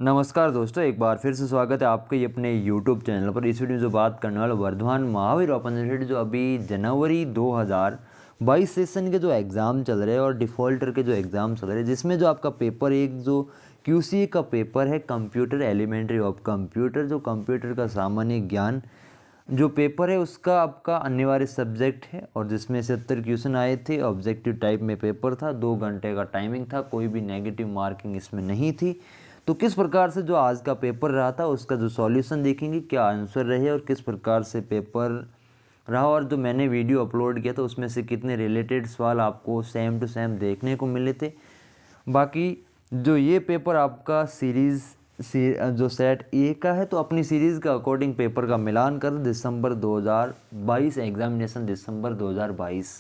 नमस्कार दोस्तों, एक बार फिर से स्वागत है आपके ये अपने YouTube चैनल पर। इस वीडियो में जो बात करने वाला वर्धमान महावीर ओपन यूनिवर्सिटी जो अभी जनवरी 2022 सेशन के जो एग्ज़ाम चल रहे हैं और डिफ़ॉल्टर के जो एग्ज़ाम चल रहे हैं, जिसमें जो आपका पेपर एक जो QCA का पेपर है, कंप्यूटर एलिमेंट्री ऑफ कंप्यूटर, जो कंप्यूटर का सामान्य ज्ञान जो पेपर है उसका आपका अनिवार्य सब्जेक्ट है और जिसमें 70 क्वेश्चन आए थे। ऑब्जेक्टिव टाइप में पेपर था, 2 घंटे का टाइमिंग था, कोई भी नेगेटिव मार्किंग इसमें नहीं थी। तो किस प्रकार से जो आज का पेपर रहा था उसका जो सॉल्यूशन देखेंगे, क्या आंसर रहे और किस प्रकार से पेपर रहा, और जो मैंने वीडियो अपलोड किया था उसमें से कितने रिलेटेड सवाल आपको सेम टू सेम देखने को मिले थे। बाकी जो ये पेपर आपका जो सेट ए का है, तो अपनी सीरीज़ का अकॉर्डिंग पेपर का मिलान कर दिसंबर 2022 एग्जामिनेशन दिसंबर 2022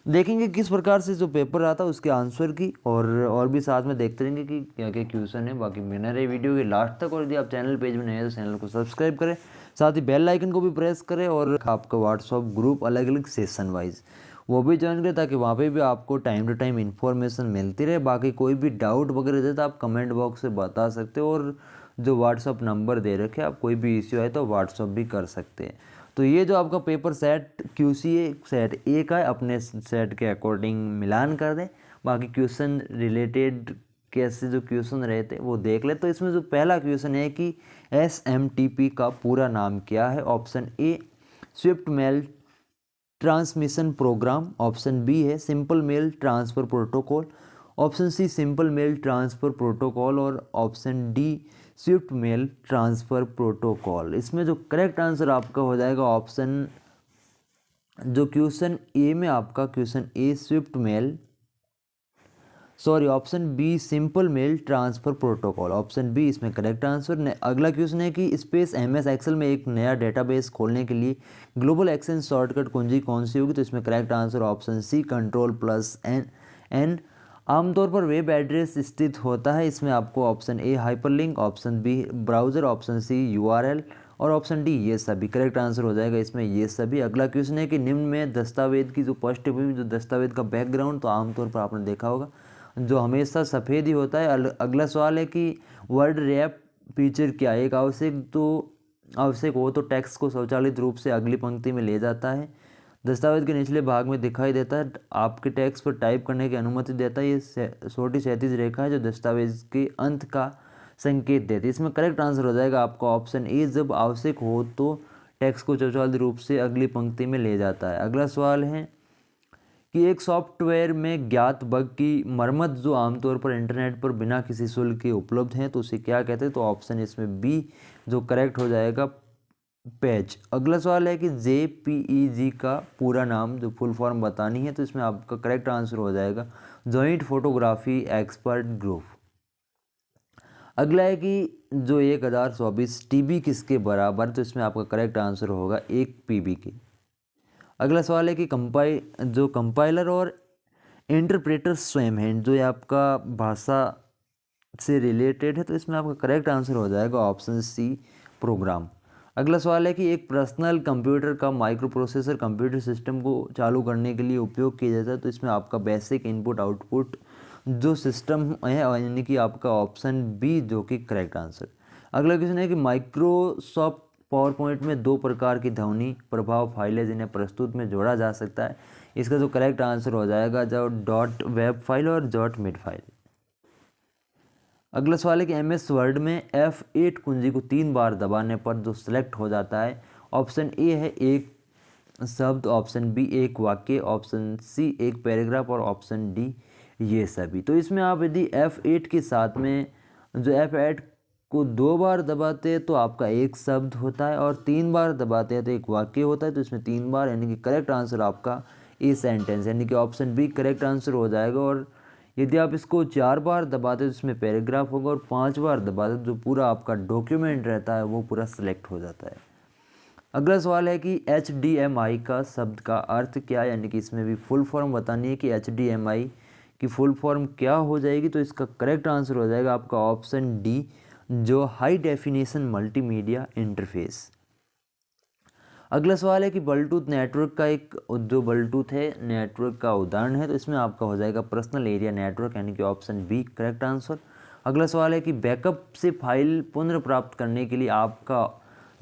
देखेंगे किस प्रकार से जो पेपर रहा था उसके आंसर की, और भी साथ में देखते रहेंगे कि क्या क्या क्वेश्चन है। बाकी बने रहे वीडियो के लास्ट तक, और यदि आप चैनल पेज में नए हैं तो चैनल को सब्सक्राइब करें, साथ ही बेल आइकन को भी प्रेस करें, और आपका व्हाट्सअप ग्रुप अलग अलग सेशन वाइज वो भी ज्वाइन करें ताकि वहाँ पे भी आपको टाइम टू टाइम इन्फॉर्मेशन मिलती रहे। बाकी कोई भी डाउट वगैरह दे तो आप कमेंट बॉक्स से बता सकते हो, और जो व्हाट्सअप नंबर दे रखे आप कोई भी इश्यू आए तो व्हाट्सअप भी कर सकते हैं। तो ये जो आपका पेपर सेट QCA सेट ए का है, अपने सेट के अकॉर्डिंग मिलान कर दें। बाकी क्वेश्चन रिलेटेड कैसे जो क्वेश्चन रहे थे वो देख ले। तो इसमें जो पहला क्वेश्चन है कि SMTP का पूरा नाम क्या है। Option A swift mail transmission program, option B है simple mail transfer protocol, option C simple mail transfer protocol, और option D swift mail transfer protocol. इसमें जो करेक्ट आंसर आपका हो जाएगा ऑप्शन, जो क्वेश्चन ए में आपका question A option B simple mail transfer protocol, option B इसमें करेक्ट आंसर। अगला क्वेश्चन है कि स्पेस MS एक्सेल में एक नया डेटाबेस खोलने के लिए ग्लोबल एक्सेस शॉर्टकट कुंजी कौन सी होगी। तो इसमें correct answer option C Ctrl+N। आमतौर पर वेब एड्रेस स्थित होता है, इसमें आपको option A hyperlink, option B browser, option C URL, और ऑप्शन डी ये सभी। करेक्ट आंसर हो जाएगा इसमें ये सभी। अगला क्वेश्चन है कि निम्न में दस्तावेज की जो पृष्ठभूमि, जो दस्तावेज का बैकग्राउंड, तो आमतौर पर आपने देखा होगा जो हमेशा सफ़ेद ही होता है। अगला सवाल है कि वर्ड रैप फीचर क्या है। एक आवश्यक हो तो टेक्स्ट को स्वचालित रूप से अगली पंक्ति में ले जाता है, दस्तावेज के निचले भाग में दिखाई देता है, आपके टेक्स्ट पर टाइप करने की अनुमति देता है। ये छोटी क्षैतिज रेखा है जो दस्तावेज के अंत का संकेत देती है। इसमें करेक्ट आंसर हो जाएगा आपका ऑप्शन ए, जब आवश्यक हो तो टेक्स्ट को स्वचालित रूप से अगली पंक्ति में ले जाता है। अगला सवाल है कि एक सॉफ्टवेयर में ज्ञात बग की मरम्मत जो आमतौर पर इंटरनेट पर बिना किसी शुल्क के उपलब्ध हैं, तो उसे क्या कहते हैं। तो ऑप्शन इसमें बी जो करेक्ट हो जाएगा पैच। अगला सवाल है कि JPEG का पूरा नाम जो फुल फॉर्म बतानी है, तो इसमें आपका करेक्ट आंसर हो जाएगा जॉइंट फोटोग्राफी एक्सपर्ट ग्रुप। अगला है कि जो 1024 TB किसके बराबर, तो इसमें आपका करेक्ट आंसर होगा 1 PB के। अगला सवाल है कि कंपाइलर और इंटरप्रेटर स्वयं हैं, जो ये आपका भाषा से रिलेटेड है, तो इसमें आपका करेक्ट आंसर हो जाएगा ऑप्शन सी प्रोग्राम। अगला सवाल है कि एक पर्सनल कंप्यूटर का माइक्रो प्रोसेसर कंप्यूटर सिस्टम को चालू करने के लिए उपयोग किया जाता है, तो इसमें आपका बेसिक इनपुट आउटपुट जो सिस्टम है, यानी कि आपका ऑप्शन बी जो कि करेक्ट आंसर। अगला क्वेश्चन है कि माइक्रोसॉफ्ट पावर पॉइंट में 2 प्रकार की ध्वनि प्रभाव फाइलें जिन्हें प्रस्तुत में जोड़ा जा सकता है। इसका जो करेक्ट आंसर हो जाएगा जो .web फाइल और .mid फाइल। अगला सवाल है कि MS वर्ड में F8 कुंजी को 3 बार दबाने पर जो सिलेक्ट हो जाता है, ऑप्शन ए है एक शब्द, ऑप्शन बी एक वाक्य, ऑप्शन सी एक पैराग्राफ, और ऑप्शन डी ये सभी। तो इसमें आप यदि F8 के साथ में जो F8 को 2 बार दबाते हैं तो आपका एक शब्द होता है, और 3 बार दबाते हैं तो एक वाक्य होता है। तो इसमें 3 बार, यानी कि करेक्ट आंसर आपका ए सेंटेंस, यानी कि ऑप्शन बी करेक्ट आंसर हो जाएगा। और यदि आप इसको 4 बार दबाते तो इसमें पैराग्राफ होगा, और 5 बार दबाते तो जो पूरा आपका डॉक्यूमेंट रहता है वो पूरा सिलेक्ट हो जाता है। अगला सवाल है कि HDMI का शब्द का अर्थ क्या है, यानी कि इसमें भी फुल फॉर्म बतानी है कि HDMI की फुल फॉर्म क्या हो जाएगी। तो इसका करेक्ट आंसर हो जाएगा आपका ऑप्शन डी जो हाई डेफिनेशन मल्टीमीडिया इंटरफेस। अगला सवाल है कि ब्लूटूथ नेटवर्क का एक जो ब्लूटूथ है नेटवर्क का उदाहरण है, तो इसमें आपका हो जाएगा पर्सनल एरिया नेटवर्क, यानी कि ऑप्शन बी करेक्ट आंसर। अगला सवाल है कि बैकअप से फाइल पुनर्प्राप्त करने के लिए आपका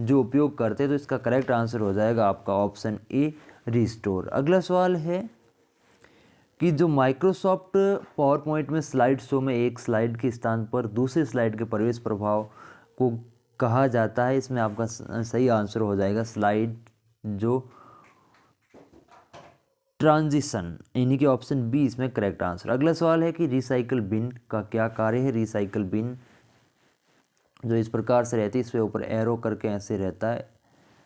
जो उपयोग करते हैं, तो इसका करेक्ट आंसर हो जाएगा आपका ऑप्शन ए रिस्टोर। अगला सवाल है कि जो माइक्रोसॉफ्ट पावर पॉइंट में स्लाइड शो में एक स्लाइड के स्थान पर दूसरी स्लाइड के प्रवेश प्रभाव को कहा जाता है, इसमें आपका सही आंसर हो जाएगा स्लाइड जो ट्रांजिशन, यानी कि ऑप्शन बी इसमें करेक्ट आंसर। अगला सवाल है कि रिसाइकल बिन का क्या कार्य है। रिसाइकल बिन जो इस प्रकार से रहती है, इसके ऊपर एरो करके ऐसे रहता है,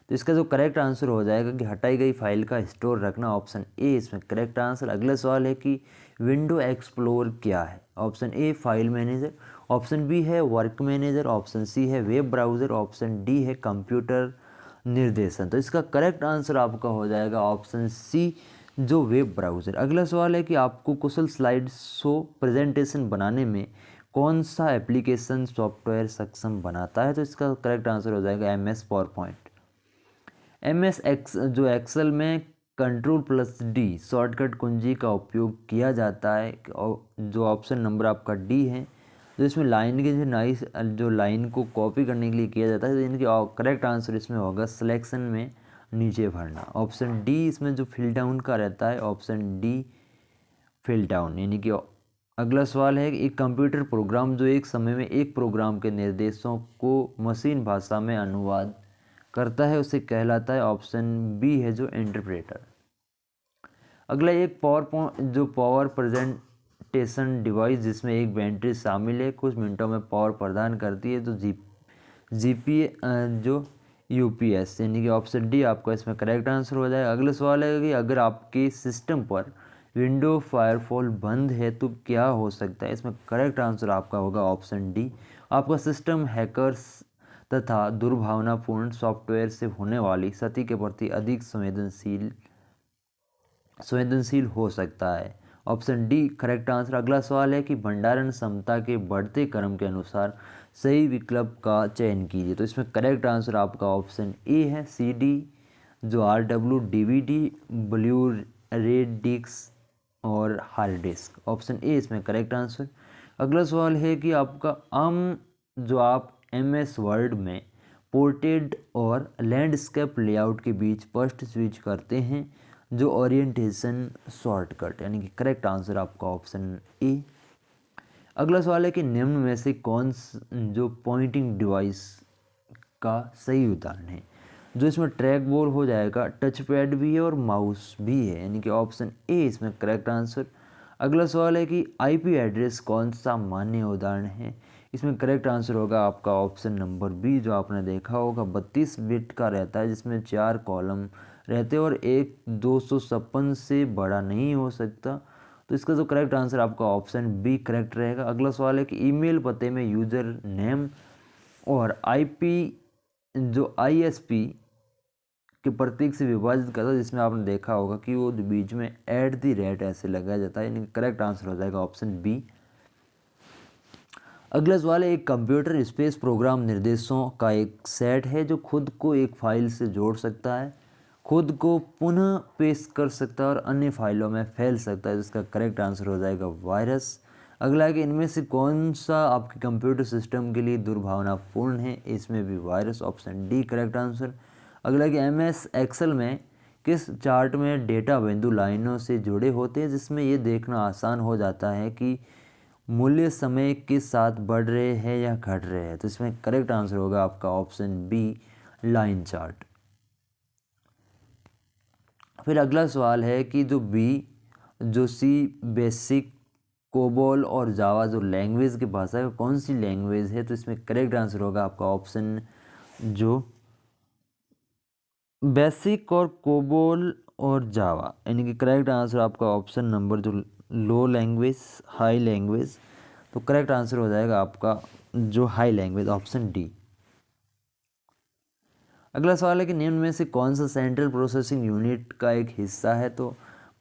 तो इसका जो करेक्ट आंसर हो जाएगा कि हटाई गई फाइल का स्टोर रखना, ऑप्शन ए इसमें करेक्ट आंसर। अगला सवाल है कि विंडो एक्सप्लोर क्या है। Option A file manager, option B है वर्क मैनेजर, ऑप्शन सी है वेब ब्राउज़र, ऑप्शन डी है कंप्यूटर निर्देशन। तो इसका करेक्ट आंसर आपका हो जाएगा ऑप्शन सी जो वेब ब्राउज़र। अगला सवाल है कि आपको कुशल स्लाइड शो प्रेजेंटेशन बनाने में कौन सा एप्लीकेशन सॉफ्टवेयर सक्षम बनाता है, तो इसका करेक्ट आंसर हो जाएगा MS पावर पॉइंट। MS जो एक्सेल में Ctrl+D शॉर्टकट कुंजी का उपयोग किया जाता है, और जो ऑप्शन नंबर आपका डी है, जो इसमें लाइन के जो लाइन को कॉपी करने के लिए किया जाता है, तो इनकी करेक्ट आंसर इसमें होगा सिलेक्शन में नीचे भरना, ऑप्शन डी इसमें जो फिल डाउन का रहता है, ऑप्शन डी फिल डाउन, यानी कि अगला सवाल है कि एक कंप्यूटर प्रोग्राम जो एक समय में एक प्रोग्राम के निर्देशों को मशीन भाषा में अनुवाद करता है उसे कहलाता है, ऑप्शन बी है जो इंटरप्रेटर। अगला एक पावर प्रेजेंटेशन डिवाइस जिसमें एक बैटरी शामिल है कुछ मिनटों में पावर प्रदान करती है, तो जीपी जो यूपीएस, यानी कि ऑप्शन डी आपका इसमें करेक्ट आंसर हो जाएगा। अगला सवाल है कि अगर आपके सिस्टम पर विंडो फायरवॉल बंद है तो क्या हो सकता है, इसमें करेक्ट आंसर आपका होगा ऑप्शन डी, आपका सिस्टम हैकर्स तथा दुर्भावनापूर्ण सॉफ्टवेयर से होने वाली क्षति के प्रति अधिक संवेदनशील हो सकता है, ऑप्शन डी करेक्ट आंसर। अगला सवाल है कि भंडारण क्षमता के बढ़ते क्रम के अनुसार सही विकल्प का चयन कीजिए, तो इसमें करेक्ट आंसर आपका ऑप्शन ए है CD जो RW, DVD, ब्लू रे डिस्क और हार्ड डिस्क, ऑप्शन ए इसमें करेक्ट आंसर। अगला सवाल है कि आपका जो आप MS वर्ड में पोर्ट्रेट और लैंडस्केप लेआउट के बीच फर्स्ट स्विच करते हैं जो ओरिएंटेशन शॉर्टकट, यानी कि करेक्ट आंसर आपका ऑप्शन ए। अगला सवाल है कि निम्न में से कौन जो पॉइंटिंग डिवाइस का सही उदाहरण है, जो इसमें ट्रैक बॉल हो जाएगा, टच पैड भी है और माउस भी है, यानी कि ऑप्शन ए इसमें करेक्ट आंसर। अगला सवाल है कि IP एड्रेस कौन सा मान्य उदाहरण है, इसमें करेक्ट आंसर होगा आपका ऑप्शन नंबर बी जो आपने देखा होगा 32 बिट का रहता है जिसमें 4 कॉलम रहते हैं और एक 256 से बड़ा नहीं हो सकता, तो इसका जो करेक्ट आंसर आपका ऑप्शन बी करेक्ट रहेगा। अगला सवाल है कि ईमेल पते में यूज़र नेम और IP जो ISP के प्रतीक से विभाजित करता है, जिसमें आपने देखा होगा कि वो बीच में @ ऐसे लगाया जाता है, यानी करेक्ट आंसर हो जाएगा ऑप्शन बी। अगला सवाल है एक कंप्यूटर स्पेस प्रोग्राम निर्देशों का एक सेट है जो खुद को एक फाइल से जोड़ सकता है, खुद को पुनः पेश कर सकता है और अन्य फाइलों में फैल सकता है, जिसका करेक्ट आंसर हो जाएगा वायरस। अगला है कि इनमें से कौन सा आपके कंप्यूटर सिस्टम के लिए दुर्भावनापूर्ण है, इसमें भी virus, option D correct answer. अगला है कि MS एक्सेल में किस चार्ट में डेटा बिंदु लाइनों से जुड़े होते हैं जिसमें ये देखना आसान हो जाता है कि मूल्य समय के साथ बढ़ रहे हैं या घट रहे हैं, तो इसमें करेक्ट आंसर होगा आपका ऑप्शन बी लाइन चार्ट। फिर अगला सवाल है कि जो C बेसिक, कोबोल और जावा जो लैंग्वेज की भाषा है कौन सी लैंग्वेज है, तो इसमें करेक्ट आंसर होगा आपका ऑप्शन जो बेसिक और कोबोल और जावा, यानी कि करेक्ट आंसर आपका ऑप्शन नंबर जो लो लैंग्वेज हाई लैंग्वेज, तो करेक्ट आंसर हो जाएगा आपका जो हाई लैंग्वेज, ऑप्शन डी। अगला सवाल है कि निम्न में से कौन सा सेंट्रल प्रोसेसिंग यूनिट का एक हिस्सा है, तो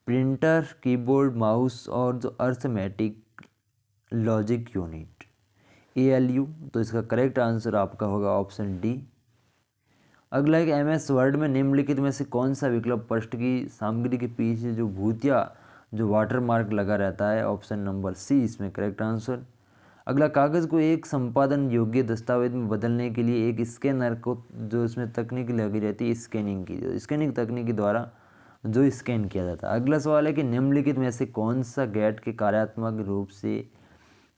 प्रिंटर, कीबोर्ड, माउस और जो अर्थमेटिक लॉजिक यूनिट ALU, तो इसका करेक्ट आंसर आपका होगा ऑप्शन डी। अगला है कि MS वर्ड में निम्नलिखित में से कौन सा विकल्प पृष्ठ की सामग्री के पीछे जो भूतिया जो वाटरमार्क लगा रहता है, ऑप्शन नंबर सी इसमें करेक्ट आंसर। अगला, कागज़ को एक संपादन योग्य दस्तावेज में बदलने के लिए एक स्कैनर को, जो इसमें तकनीक लगी रहती है स्कैनिंग की, जो स्कैनिंग तकनीक के द्वारा जो स्कैन किया जाता है। अगला सवाल है कि निम्नलिखित में से कौन सा गेट के कार्यात्मक रूप से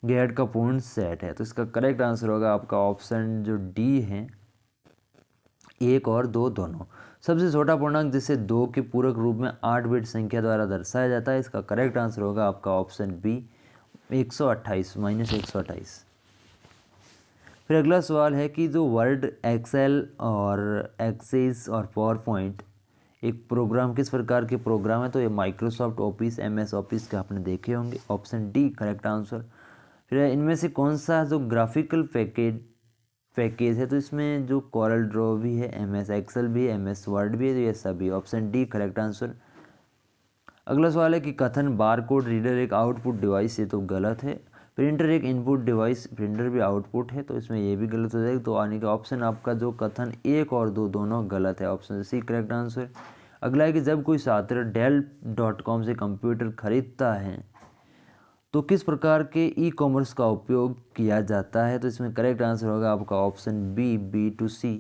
गेट का पूर्ण सेट है। तो इसका करेक्ट आंसर होगा आपका ऑप्शन जो डी है, 1 और 2 दोनों। सबसे छोटा पूर्णांक जिसे 2 के पूरक रूप में 8 बिट संख्या द्वारा दर्शाया जाता है, इसका करेक्ट आंसर होगा आपका ऑप्शन बी, 128 -128। फिर अगला सवाल है कि जो वर्ड, एक्सेल और एक्सेस और पावर पॉइंट एक प्रोग्राम किस प्रकार के प्रोग्राम है। तो ये माइक्रोसॉफ्ट ऑफिस, MS ऑफिस के आपने देखे होंगे, ऑप्शन डी करेक्ट आंसर। फिर इनमें से कौन सा जो ग्राफिकल पैकेज है, तो इसमें जो कॉरल ड्रॉ भी है, MS एक्सेल भी है, MS वर्ड भी है, तो ये सभी, ऑप्शन डी करेक्ट आंसर। अगला सवाल है कि कथन बारकोड रीडर एक आउटपुट डिवाइस है, तो गलत है। प्रिंटर एक इनपुट डिवाइस, प्रिंटर भी आउटपुट है, तो इसमें ये भी गलत हो जाएगा। तो आने का ऑप्शन आपका जो कथन 1 और 2 दोनों गलत है, ऑप्शन सी करेक्ट आंसर। अगला है कि जब कोई छात्र Dell.com से कंप्यूटर खरीदता है तो किस प्रकार के ई-कॉमर्स का उपयोग किया जाता है। तो इसमें करेक्ट आंसर होगा आपका ऑप्शन बी, B2C।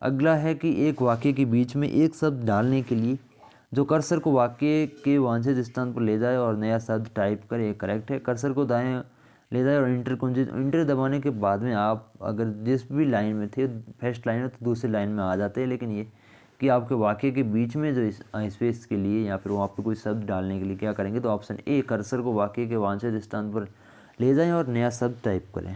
अगला है कि एक वाक्य के बीच में एक शब्द डालने के लिए जो कर्सर को वाक्य के वांछित स्थान पर ले जाए और नया शब्द टाइप करे, करेक्ट है। कर्सर को दाएं ले जाए और इंटर दबाने के बाद में आप अगर जिस भी लाइन में थे, फर्स्ट लाइन में, तो दूसरी लाइन में आ जाते हैं। लेकिन ये कि आपके वाक्य के बीच में जो स्पेस के लिए या फिर वहाँ पर कोई शब्द डालने के लिए क्या करेंगे, तो ऑप्शन ए, कर्सर को वाक्य के वांछित स्थान पर ले जाएं और नया शब्द टाइप करें।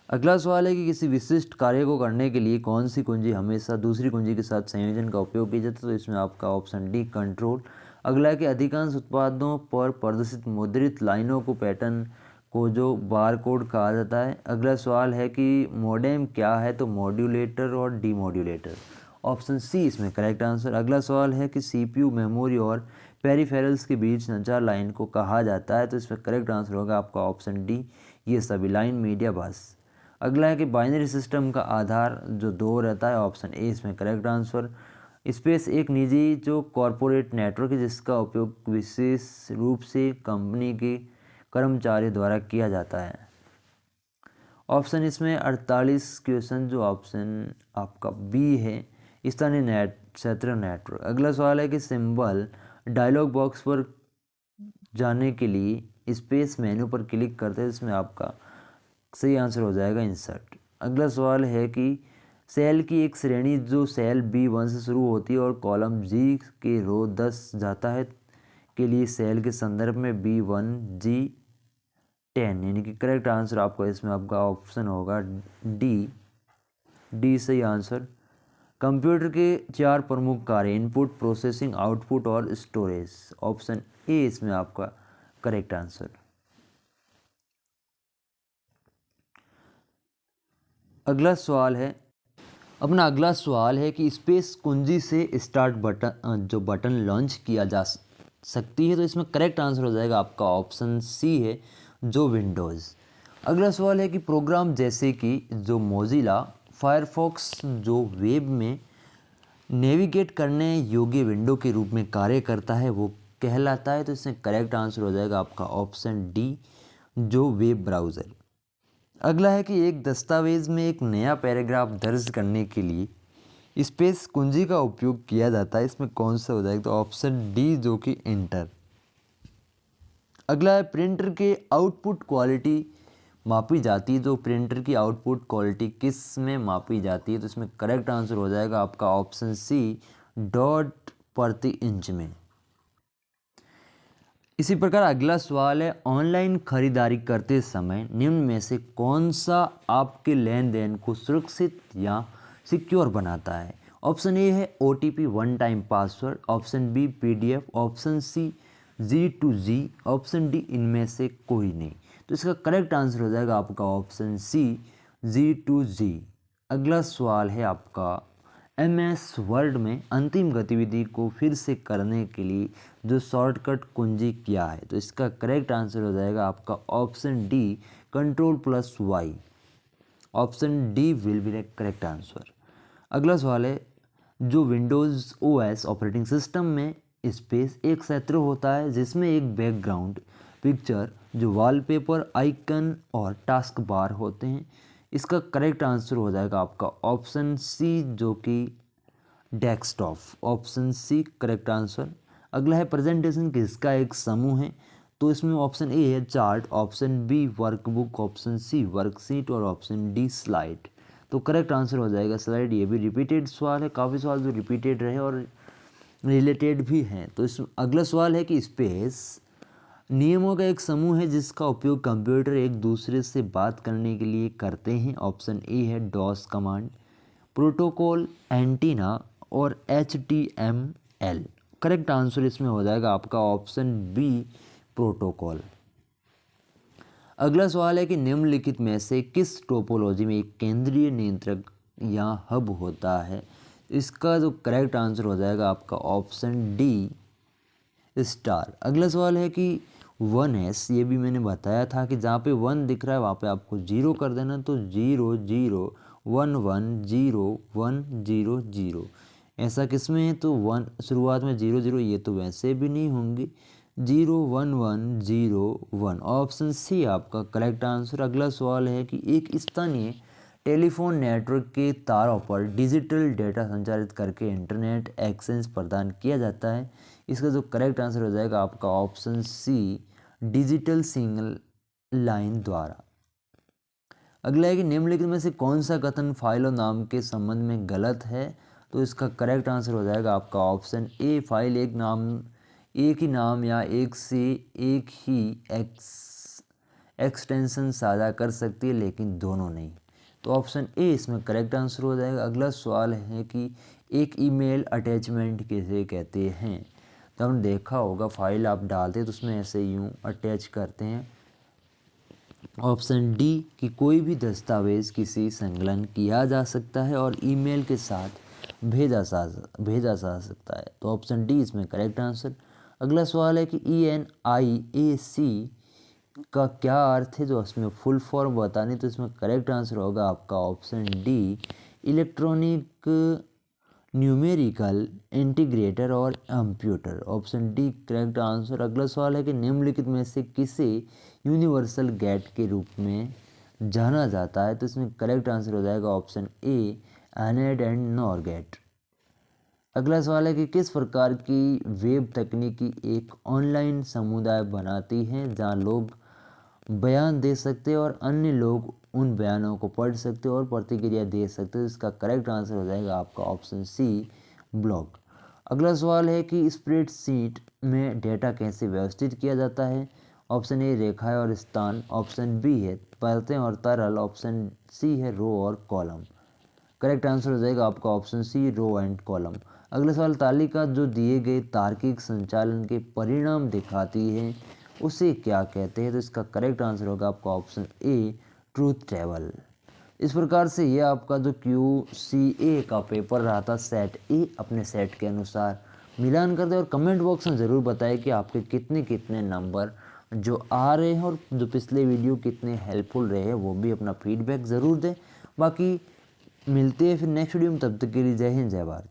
अगला सवाल है कि किसी विशिष्ट कार्य को करने के लिए कौन सी कुंजी हमेशा दूसरी कुंजी के साथ संयोजन का उपयोग किया जाता है। तो इसमें आपका ऑप्शन डी, कंट्रोल। अगला है कि अधिकांश उत्पादों पर प्रदर्शित मुद्रित लाइनों को, पैटर्न को जो बारकोड कहा जाता है। अगला सवाल है कि मॉडेम क्या है, तो मॉड्यूलेटर और डीमॉड्यूलेटर, ऑप्शन सी इसमें करेक्ट आंसर। अगला सवाल है कि CPU, मेमोरी और पेरिफेरल्स के बीच संचार लाइन को कहा जाता है। तो इसमें करेक्ट आंसर होगा आपका ऑप्शन डी, ये सभी, लाइन, मीडिया, बस। अगला है कि बाइनरी सिस्टम का आधार जो 2 रहता है, ऑप्शन ए इसमें करेक्ट आंसर। स्पेस एक निजी जो कॉरपोरेट नेटवर्क है जिसका उपयोग विशेष रूप से कंपनी के कर्मचारी द्वारा किया जाता है। ऑप्शन इसमें 48 क्वेश्चन, जो ऑप्शन आपका बी है, स्थानीय क्षेत्र नेटवर्क। अगला सवाल है कि सिंबल डायलॉग बॉक्स पर जाने के लिए स्पेस मेनू पर क्लिक करते हैं, इसमें आपका सही आंसर हो जाएगा इंसर्ट। अगला सवाल है कि सेल की एक श्रेणी जो सेल B1 से शुरू होती है और कॉलम G के रो 10 जाता है के लिए सेल के संदर्भ में B1 G10, यानी कि करेक्ट आंसर आपका इसमें आपका ऑप्शन होगा डी सही आंसर। कंप्यूटर के 4 प्रमुख कार्य, इनपुट, प्रोसेसिंग, आउटपुट और स्टोरेज, ऑप्शन ए इसमें आपका करेक्ट आंसर। अगला सवाल है कि स्पेस कुंजी से स्टार्ट बटन जो बटन लॉन्च किया जा सकती है। तो इसमें करेक्ट आंसर हो जाएगा आपका ऑप्शन सी है, जो विंडोज़। अगला सवाल है कि प्रोग्राम जैसे कि जो मोजिला फायरफॉक्स जो वेब में नेविगेट करने योग्य विंडो के रूप में कार्य करता है, वो कहलाता है। तो इसमें करेक्ट आंसर हो जाएगा आपका ऑप्शन डी, जो वेब ब्राउज़र। अगला है कि एक दस्तावेज में एक नया पैराग्राफ दर्ज करने के लिए स्पेस कुंजी का उपयोग किया जाता है, इसमें कौन सा हो जाएगा, तो ऑप्शन डी, जो कि इंटर। अगला है प्रिंटर के आउटपुट क्वालिटी मापी जाती है, तो प्रिंटर की आउटपुट क्वालिटी किस में मापी जाती है। तो इसमें करेक्ट आंसर हो जाएगा आपका ऑप्शन सी, डॉट प्रति इंच में। इसी प्रकार अगला सवाल है, ऑनलाइन खरीदारी करते समय निम्न में से कौन सा आपके लेन देन को सुरक्षित या सिक्योर बनाता है। ऑप्शन ए है OTP, one time password, option B PDF, option C G2G, option D इनमें से कोई नहीं। तो इसका करेक्ट आंसर हो जाएगा आपका ऑप्शन सी, G2G। अगला सवाल है आपका, MS वर्ड में अंतिम गतिविधि को फिर से करने के लिए जो शॉर्टकट कुंजी क्या है। तो इसका करेक्ट आंसर हो जाएगा आपका option D, Ctrl+Y, option D will be the correct answer. अगला सवाल है, जो विंडोज़ OS ऑपरेटिंग सिस्टम में स्पेस एक क्षेत्र होता है जिसमें एक बैकग्राउंड पिक्चर जो वॉलपेपर, आइकन और टास्क बार होते हैं। इसका करेक्ट आंसर हो जाएगा आपका ऑप्शन सी जो कि desktop. Option C correct answer. अगला है प्रेजेंटेशन किसका एक समूह है, तो इसमें ऑप्शन ए है chart, option B workbook, option C worksheet और ऑप्शन डी स्लाइड। तो करेक्ट आंसर हो जाएगा स्लाइड। ये भी रिपीटेड सवाल है, काफ़ी सवाल जो रिपीटेड रहे और रिलेटेड भी हैं। तो इस अगला सवाल है कि स्पेस नियमों का एक समूह है जिसका उपयोग कंप्यूटर एक दूसरे से बात करने के लिए करते हैं। ऑप्शन ए है डॉस कमांड, प्रोटोकॉल, एंटीना और HTML। करेक्ट आंसर इसमें हो जाएगा आपका ऑप्शन बी प्रोटोकॉल। अगला सवाल है कि निम्नलिखित में से किस टोपोलॉजी में एक केंद्रीय नियंत्रक या हब होता है। इसका जो करेक्ट आंसर हो जाएगा आपका ऑप्शन डी स्टार। अगला सवाल है कि 1S, ये भी मैंने बताया था कि जहाँ पे 1 दिख रहा है वहाँ पे आपको 0 कर देना, तो 0 0 1 1 0 1 0 0। ऐसा किस में है, तो 1 शुरुआत में 0 0, ये तो वैसे भी नहीं होंगे। 0 1 1 0 1, ऑप्शन सी आपका करेक्ट आंसर। अगला सवाल है कि एक स्थानीय टेलीफोन नेटवर्क के तारों पर डिजिटल डेटा संचारित करके इंटरनेट एक्सेस प्रदान किया जाता है। इसका जो करेक्ट आंसर हो जाएगा आपका option C digital single line द्वारा। अगला है कि निम्नलिखित में से कौन सा कथन फाइल और नाम के संबंध में गलत है, तो इसका करेक्ट आंसर हो जाएगा आपका ऑप्शन ए फाइल एक ही नाम या एक से एक ही एक्सटेंशन साझा कर सकती है लेकिन दोनों नहीं। तो ऑप्शन ए इसमें करेक्ट आंसर हो जाएगा। अगला सवाल है कि एक ईमेल अटैचमेंट किसे कहते हैं। तो हमने देखा होगा फाइल आप डालते हैं तो उसमें ऐसे यूँ अटैच करते हैं। ऑप्शन डी कि कोई भी दस्तावेज़ किसी संकलन किया जा सकता है और ईमेल के साथ भेजा जा सकता है। तो ऑप्शन डी इसमें करेक्ट आंसर। अगला सवाल है कि ENIAC का क्या अर्थ है, जो इसमें फुल फॉर्म बतानी, तो इसमें करेक्ट आंसर होगा आपका option D electronic numerical integrator और computer. Option D correct answer. अगला सवाल है कि निम्नलिखित में से किसे यूनिवर्सल गेट के रूप में जाना जाता है, तो इसमें करेक्ट आंसर हो जाएगा option A NAND and NOR gate. अगला सवाल है कि किस प्रकार की वेब तकनीकी एक ऑनलाइन समुदाय बनाती है जहां लोग बयान दे सकते हैं और अन्य लोग उन बयानों को पढ़ सकते हैं और प्रतिक्रिया दे सकते हैं। इसका करेक्ट आंसर हो जाएगा आपका ऑप्शन सी ब्लॉग। अगला सवाल है कि स्प्रेडशीट में डेटा कैसे व्यवस्थित किया जाता है। ऑप्शन ए रेखाएं और स्थान, ऑप्शन बी है परतें और तरल, ऑप्शन सी है रो और कॉलम। करेक्ट आंसर हो जाएगा आपका option C row and column. अगला सवाल तालिका जो दिए गए तार्किक संचालन के परिणाम दिखाती है उसे क्या कहते हैं, तो इसका करेक्ट आंसर होगा आपका ऑप्शन ए ट्रूथ टेबल। इस प्रकार से ये आपका जो QCA का पेपर रहा था सेट ए, अपने सेट के अनुसार मिलान कर दे और कमेंट बॉक्स में ज़रूर बताएं कि आपके कितने कितने नंबर जो आ रहे हैं और जो पिछले वीडियो कितने हेल्पफुल रहे हैं, वो भी अपना फीडबैक ज़रूर दें। बाकी मिलते हैं फिर नेक्स्ट वीडियो में, तब तक के लिए जय हिंद जय भारत।